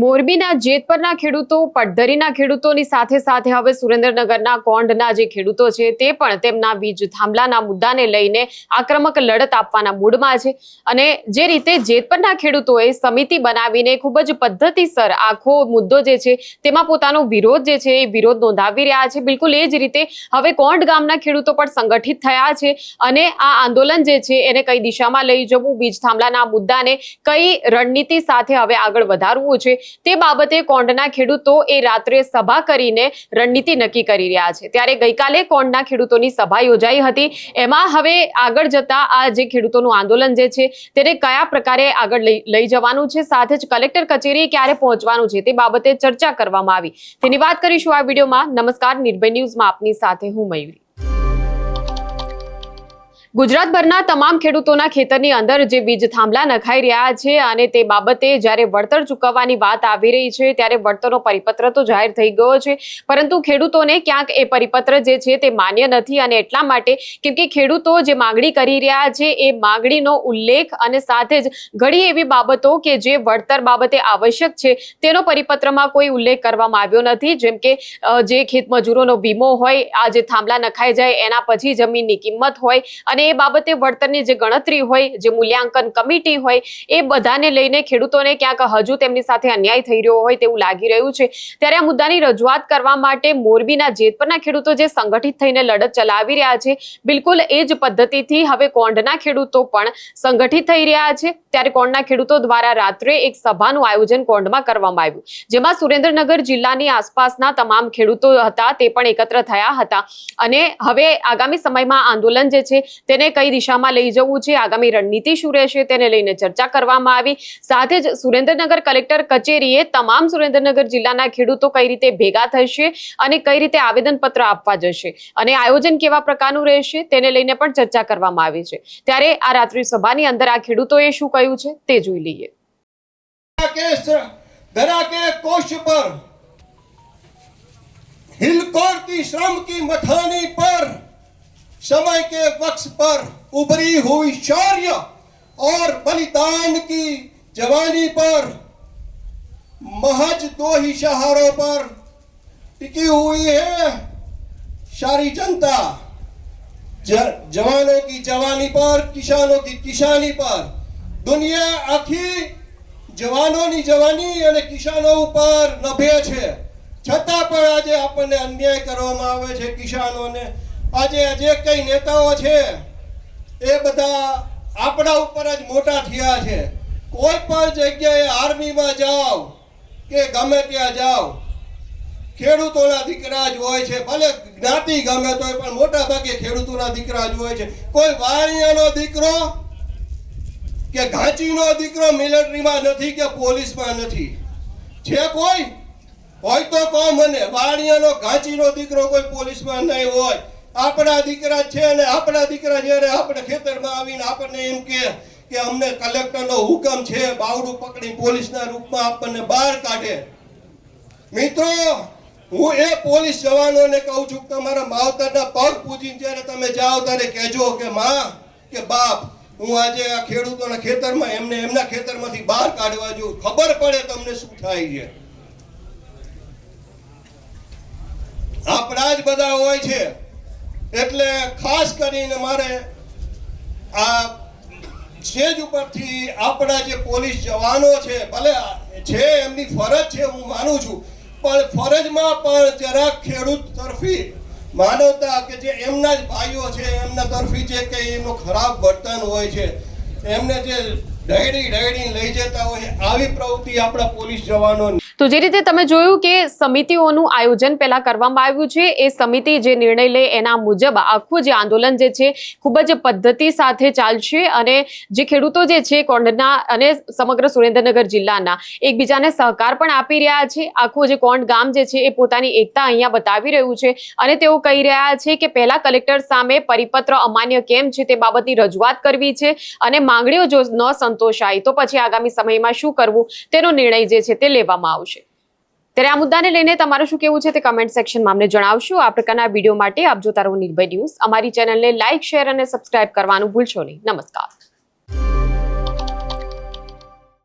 મોરબીના જેતપરના ખેડૂતો પડધરીના ખેડૂતોની સાથે હવે સુરેન્દ્રનગરના કોંઢના જે ખેડૂતો છે તે પણ તેમના વીજ થાંભલાના મુદ્દાને લઈને આક્રમક લડત આપવાના મૂડમાં છે અને જે રીતે જેતપરના ખેડૂતોએ સમિતિ બનાવીને ખૂબ જ પદ્ધતિસર આખો મુદ્દો જે છે તેમાં પોતાનો વિરોધ જે છે એ વિરોધ નોંધાવી રહ્યા છે। બિલકુલ એ જ રીતે હવે કોંઢ ગામના ખેડૂતો પણ સંગઠિત થયા છે અને આ આંદોલન જે છે એને કઈ દિશામાં લઈ જવું, વીજ થાંભલાના મુદ્દાને કઈ રણનીતિ સાથે હવે આગળ વધારવું છે તે બાબતે કોંઢના ખેડૂતો એ રાત્રે સભા કરીને રણનીતિ નક્કી કરી રહ્યા છે। ત્યારે ગઈકાલે કોંઢના ખેડૂતોની સભા યોજાઈ હતી। એમાં હવે આગળ જતા આ જે ખેડૂતોનું આંદોલન જે છે તેને કયા પ્રકારે આગળ લઈ જવાનું છે, સાથે જ કલેક્ટર કચેરી ક્યારે પહોંચવાનું છે તે બાબતે ચર્ચા કરવામાં આવી તેની વાત કરીશું આ વિડીયોમાં। નમસ્કાર, નિર્ભય ન્યૂઝમાં આપની સાથે હું મયુરી। ગુજરાતભરના તમામ ખેડૂતોના ખેતરની અંદર જે વીજ થાંભલા નખાઈ રહ્યા છે અને તે બાબતે જ્યારે વળતર ચૂકવવાની વાત આવી રહી છે ત્યારે વળતરનો પરિપત્ર તો જાહેર થઈ ગયો છે, પરંતુ ખેડૂતોને ક્યાંક એ પરિપત્ર જે છે તે માન્ય નથી અને એટલા માટે કેમ કે ખેડૂતો જે માંગણી કરી રહ્યા છે એ માંગણીનો ઉલ્લેખ અને સાથે જ ઘણી એવી બાબતો કે જે વળતર બાબતે આવશ્યક છે તેનો પરિપત્રમાં કોઈ ઉલ્લેખ કરવામાં આવ્યો નથી। જેમ કે જે ખેત મજૂરોનો વીમો હોય, આ જે થાંભલા નખાઈ જાય એના પછી જમીનની કિંમત હોય અને એ બાબતે વળતરની જે ગણતરી હોય, જે મૂલ્યાંકન કમિટી હોય, એ બધાને લઈને ખેડૂતોને ક્યાંક હજુ તેમની સાથે અન્યાય થઈ રહ્યો હોય તેવું લાગી રહ્યું છે। ત્યારે આ મુદ્દાની રજૂઆત કરવા માટે મોરબીના જેતપરના ખેડૂતો જે સંગઠિત થઈને લડત ચલાવી રહ્યા છે, બિલકુલ એ જ પદ્ધતિથી હવે કોંઢના ખેડૂતો પણ સંગઠિત થઈ રહ્યા છે। ત્યારે કોંઢના ખેડૂતો દ્વારા રાત્રે એક સભાનું આયોજન કોંઢમાં કરવામાં આવ્યું, જેમાં સુરેન્દ્રનગર જિલ્લાની આસપાસના તમામ ખેડૂતો હતા તે પણ એકત્ર થયા હતા અને હવે આગામી સમયમાં આંદોલન જે છે તેને કઈ દિશામાં લઈ જવું છે, આગામી રણનીતિ શું રહેશે તેને લઈને ચર્ચા કરવામાં આવી। સાથે જ સુરેન્દ્રનગર કલેક્ટર કચેરીએ તમામ સુરેન્દ્રનગર જિલ્લાના ખેડૂતો કઈ રીતે ભેગા થશે અને કઈ રીતે આવેદનપત્ર આપવા જશે અને આયોજન કેવા પ્રકારનું રહેશે તેને લઈને પણ ચર્ચા કરવામાં આવી છે। ત્યારે આ રાત્રિ સભાની અંદર આ ખેડૂતોએ શું કહ્યું છે તે જોઈ લઈએ। श्रम की मथानी पर समय के वक्ष पर उभरी हुई शौर्य और बलिदान की जवानी पर महज दो ही सहारों पर टिकी हुई है सारी जनता। जवानों की जवानी पर, किसानों की किसानी पर, दुनिया आखी जवानों जवानी और किसानों पर नभे छे, छतां पण आज आपने अन्याय करवामां आवे छे किसानोने। આજે જે કઈ નેતાઓ છે એ બધા આપણા ઉપર જ મોટા થયા છે। કોઈ પણ જગ્યાએ આર્મીમાં જાઓ કે ગમે ત્યાં જાઓ, ખેડૂતોના દીકરા જ હોય છે, ભલે જ્ઞાતિ ગમે તોય પણ મોટા ભાગે ખેડૂતોના દીકરા જ હોય છે। કોઈ વાણિયાનો દીકરો કે ઘાંચીનો દીકરો મિલિટરીમાં નથી કે પોલીસમાં નથી છે। કોઈ હોય તો કહો મને, વાણિયાનો ઘાંચીનો દીકરો કોઈ પોલીસમાં નહીં હોય। આપણા દીકરા છે ને આપણા દીકરા જ્યારે આપણે ખેતરમાં આવીને આપણને એમ કે અમને કલેક્ટરનો હુકમ છે, બાવડું પકડી પોલીસના રૂપમાં આપણને બહાર કાઢે। મિત્રો, હું એ પોલીસ જવાનોને કહું છું કે તમારા માવતરના પગ પૂજીને જ્યારે તમે જાઓ ત્યારે કહેજો કે માં કે બાપ, હું આજે આ ખેડૂતોના ખેતરમાં એમને એમના ખેતરમાંથી બહાર કાઢવા જોઉં, ખબર પડે તમને શું થાય છે। આપણા જ બધા હોય છે, એટલે ખાસ કરીને મારે આ સ્ટેજ ઉપરથી આપણા જે પોલીસ જવાનો છે, ભલે છે એમની ફરજ છે હું માનું છું, પણ ફરજમાં પણ જરાક ખેડૂત તરફી માનવતા કે જે એમના જ ભાઈઓ છે એમના તરફી જે કંઈ એમનો ખરાબ વર્તન હોય છે, એમને જે ઢળી લઈ જતા હોય, આવી પ્રવૃત્તિ આપણા પોલીસ જવાનો। તો જે રીતે તમે જોયું કે સમિતિઓનું આયોજન પહેલા કરવામાં આવ્યું છે, એ સમિતિ જે નિર્ણય લે એના મુજબ આખું જે આંદોલન જે છે ખૂબ જ પદ્ધતિ સાથે ચાલશે અને જે ખેડૂતો જે છે કોંઢના અને સમગ્ર સુરેન્દ્રનગર જિલ્લાના એકબીજાને સહકાર પણ આપી રહ્યા છે। આખું જે કોંઢ ગામ જે છે એ પોતાની એકતા અહીંયા બતાવી રહ્યું છે અને તેઓ કહી રહ્યા છે કે પહેલા કલેક્ટર સામે પરિપત્ર અમાન્ય કેમ છે તે બાબતની રજૂઆત કરવી છે અને માંગણીઓ જો ન સંતોષાય તો પછી આગામી સમયમાં શું કરવું તેનો નિર્ણય જે છે તે લેવામાં આવશે। ત્યારે આ મુદ્દાને લઈને તમારું શું કહેવું છે તે કમેન્ટ સેક્શનમાં અમને જણાવશો। આ પ્રકારના વિડીયો માટે આપ જોતા રહો નિર્ભય ન્યૂઝ। અમારી ચેનલને લાઇક, શેર અને સબસ્ક્રાઇબ કરવાનું ભૂલશો નહીં। નમસ્કાર।